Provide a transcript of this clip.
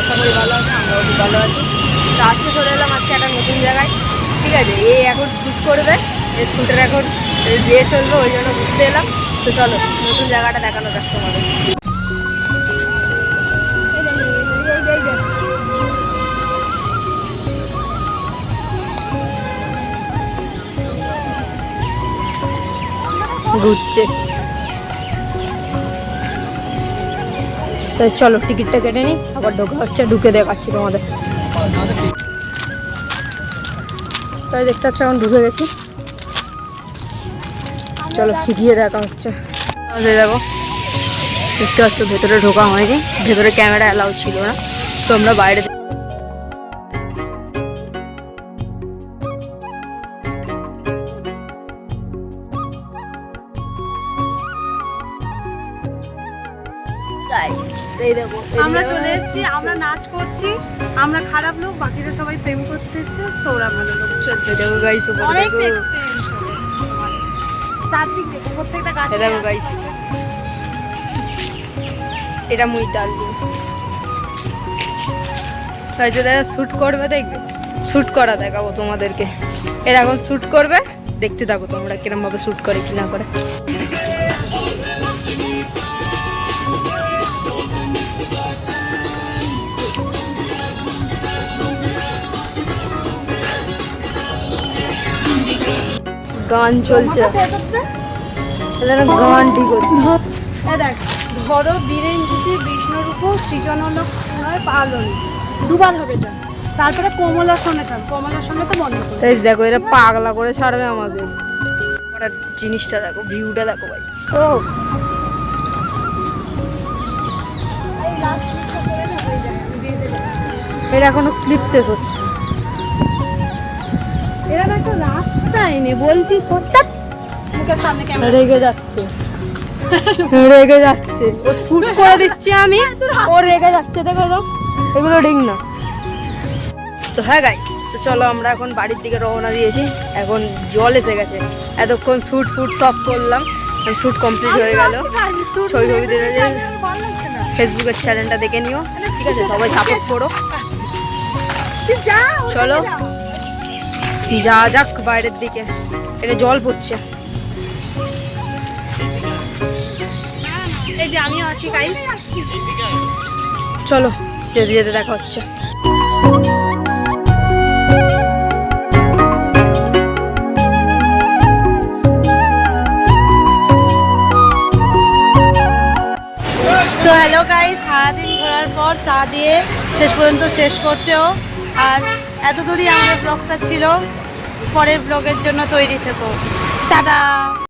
আশা করি ভালো আছে, আমরাও খুব ভালো আছি। তো আজকে চলে এলাম আজকে একটা নতুন জায়গায়, ঠিক আছে। এই এখন শ্যুট করবে, এই শ্যুটের এখন দিয়ে চলবে, ওই জন্য ঘুরতে এলাম। তো চলো নতুন জায়গাটা দেখানো যাক তোমাদের। ঘুরছে, তো চলো টিকিটটা কেটে নিই, আবার ঢোকা হচ্ছে, ঢুকে দেখাচ্ছি তোমাদের। তাই দেখতে পাচ্ছ এখন ঢুকে গেছি, চলো গিয়ে দেখা হচ্ছে। দেখো দেখতে পাচ্ছ ভেতরে ঢোকা হয়নি, ভেতরে ক্যামেরা অ্যালাউ ছিল না, তো আমরা বাইরে আমরা চলে এসেছি, আমরা নাচ করছি, আমরা খারাপ লোক, বাকিরা সবাই প্রেম করতে এসছে, তো ওরা ভালো লোক। চলতে দেখো গাইস, অনেক এক্সপেরিয়েন্স হবে চারদিক দেখো, প্রত্যেকটা গাছে দেখো গাইস, এটা মুই ডাল তাই যে দাদা শ্যুট করবে, দেখবে শ্যুট করা দেখাবো তোমাদেরকে। এরা এখন শ্যুট করবে, দেখতে থাকো তোমরা কিরম ভাবে শ্যুট করে কি না করে। গান চলছে, গান ঠিক দেখ, ধরো বীরেন ঝিসি বিষ্ণুরূপ সৃজনলোক পালন, দুবার হবে এটা। তারপরে কমলাসনে থাক, কমলাসনে তো বন্ধ করে। তাই দেখো এরা পাগলা করে ছাড়বে আমাকে। ওরা জিনিসটা দেখো, ভিউটা দেখো ভাই। ও এরা এখনো ক্লিপ শেষ হচ্ছে, এরা না একটা রাস্তা এনে বলছি সত্যি মুখের সামনে ক্যামেরা রেগে যাচ্ছে, রেগে যাচ্ছে, ও শুট করে দিচ্ছি আমি, ও রেগে যাচ্ছে, দেখো তো এগুলো ঠিক না। তো হ্যাঁ গাইস, তো চলো আমরা এখন বাড়ির দিকে রওনা দিয়েছি, এখন জল এসে গেছে। এতক্ষণ শ্যুট ফুট সব করলাম, শ্যুট কমপ্লিট হয়ে গেল। ছবি ছবি দিলে যে ফেসবুকের চ্যানেলটা দেখে নিও, ঠিক আছে, সবাই সাপোর্ট করো। চলো যা যাক বাইরের দিকে, এটা জল পড়ছে। এই যে আমিও আছি গাইস, চলো যেতে যেতে দেখা হচ্ছে। সো হ্যালো গাইস, সারাদিন ঘোরার পর চা দিয়ে শেষ পর্যন্ত শেষ করছে ও। আর এত দূরই আমাদের ব্লগটা ছিল, পরের ব্লগের জন্য তৈরি থেকো, টাটা।